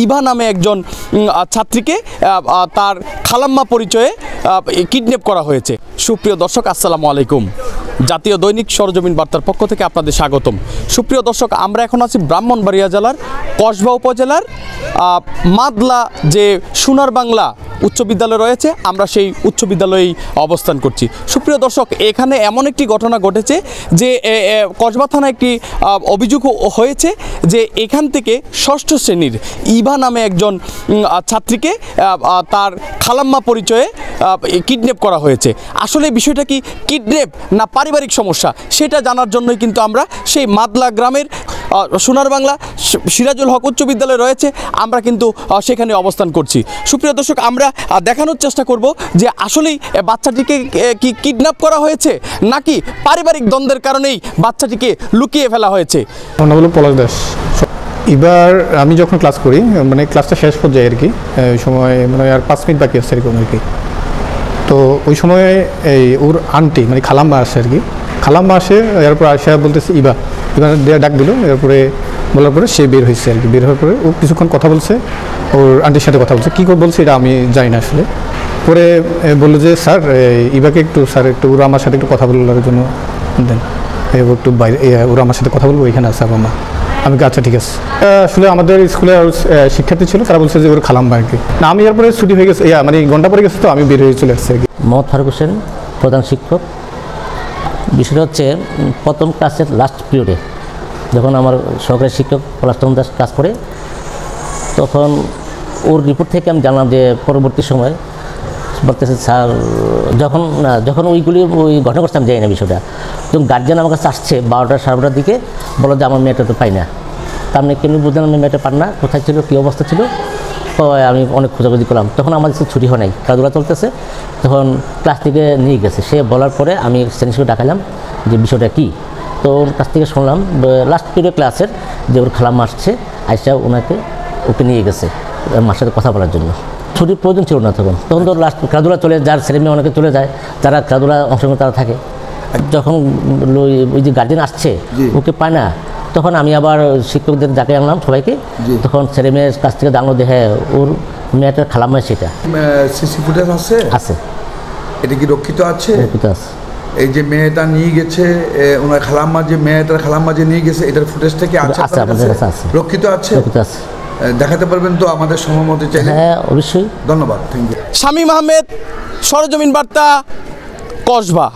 ইভা নামে একজন ছাত্রীকে তার খালাম্মা পরিচয়ে কিডন্যাপ করা হয়েছে। সুপ্রিয় দর্শক, আসসালামু আলাইকুম। জাতীয় দৈনিক সরজমিন বার্তার পক্ষ থেকে আপনাদের স্বাগতম। সুপ্রিয় দর্শক, আমরা এখন আছি ব্রাহ্মণবাড়িয়া জেলার কসবা উপজেলার মাদলা যে সোনার বাংলা উচ্চ বিদ্যালয় রয়েছে, আমরা সেই উচ্চ বিদ্যালয়েই অবস্থান করছি। সুপ্রিয় দর্শক, এখানে এমন একটি ঘটনা ঘটেছে যে কসবা থানায় একটি অভিযোগ হয়েছে যে এখান থেকে ষষ্ঠ শ্রেণীর ইভা নামে একজন ছাত্রীকে তার খালাম্মা পরিচয়ে কিডন্যাপ করা হয়েছে। আসলে বিষয়টা কি কিডন্যাপ না পারিবারিক সমস্যা, সেটা জানার জন্যই কিন্তু আমরা সেই মাদলা গ্রামের সোনার বাংলা সিরাজুল হক উচ্চ বিদ্যালয় রয়েছে, আমরা কিন্তু সেখানে অবস্থান করছি। সুপ্রিয় দর্শক, আমরা দেখানোর চেষ্টা করব যে আসলেই বাচ্চাটিকে কি কিডন্যাপ করা হয়েছে নাকি পারিবারিক দ্বন্দ্বের কারণেই বাচ্চাটিকে লুকিয়ে ফেলা হয়েছে। আমার নাম হলো পলাশ দাস। এবার আমি যখন ক্লাস করি, মানে ক্লাসটা শেষ পর্যায়ে আর কি, ওই সময় মানে আর 5 মিনিট বাকি আসছে এরকম আর কি। তো ওই সময় এই ওর আন্টি মানে খালাম্মা আসে আর কি। খালাম্মা আসে, এরপর আসে বলতেছে ইভা ডাক দিল। এরপরে বলার পরে সে বের হয়েছে আর কি। বের হওয়ার পরে ও কিছুক্ষণ কথা বলছে, ওর আন্টির সাথে কথা বলছে। কী করে বলছে এটা আমি জানি না আসলে। পরে বললো যে স্যার ইভাকে একটু ওরা আমার সাথে একটু কথা বলার জন্য দেন, একটু বাইরে ওরা আমার সাথে কথা বলবো, এখানে আছে আমার। আমি আচ্ছা ঠিক আছে। আসলে আমাদের স্কুলে শিক্ষার্থী ছিল, তারা বলছে যে ওর খালাম্মা আর কি। না, আমি এরপরে ছুটি হয়ে গেছে, মানে ঘন্টা পরে গেছে, তো আমি বের হয়ে চলে আসছি আর কি। মোহাম্মদ ফারুক হোসেন, প্রধান শিক্ষক। বিষয়টা হচ্ছে প্রথম ক্লাসের লাস্ট পিরিয়ডে যখন আমার সহকারী শিক্ষক পলাশচন্দ্র দাস ক্লাস করে, তখন ওর রিপোর্ট থেকে আমি জানলাম যে পরবর্তী সময় বলতেছে স্যার যখন ওই ঘটনা করছে আমি যাই না বিষয়টা। যখন গার্জিয়ান আমার কাছে আসছে 12টা সাড়ে 12টার দিকে, বলো যে আমার মেয়েটা তো পাই না। তার মানে কেমনি বুঝলাম আমি মেয়েটা পান না, কোথায় ছিল, কী অবস্থা ছিল। আমি অনেক খোঁজাখুঁজি করলাম, তখন আমাদের ছুটি হয় নাই, খেলাধুলা চলতেছে। তখন ক্লাস থেকে নিয়ে গেছে। সে বলার পরে আমি শ্রেণীকে ডাকালাম যে বিষয়টা কী। তো ওর কাছ থেকে শুনলাম লাস্ট পিরিয়ড ক্লাসের যে ওর খালাম্মা আসছে, আইসা ওকে নিয়ে গেছে মার সাথে কথা বলার জন্য। ছুটির প্রয়োজন ছিল না তখন তো লাস্ট খেলাধুলা চলে, যার ছেলে মেয়ে অনেকে চলে যায়, যারা খেলাধুলা অংশগ্রহণ তারা থাকে। যখন ওই যে গার্জেন আসছে ওকে পায় না, তখন আমি আবার শিক্ষকদের ডাকে আনলাম সবাইকে। তখন ছেলে মেয়ের কাছ থেকে জানলো যে হ্যাঁ ওর মেয়েটার খালাম্মা সেটা। সিসি ফুটেজ আছে? এটা কি রক্ষিত আছে? রক্ষিত আছে। এই যে মেয়েটা নিয়ে গেছে, ওনার খালাম্মা যে নিয়ে গেছে, এটার ফুটেজটা কি আছে? আমাদের কাছে আছে। রক্ষিত আছে? রক্ষিত আছে। দেখাতে পারবেন তো আমাদের সময় মতো চাইলে? হ্যাঁ, অবশ্যই। ধন্যবাদ, থ্যাংক ইউ। শামীম আহমেদ, সরজমিন বার্তা, কসবা।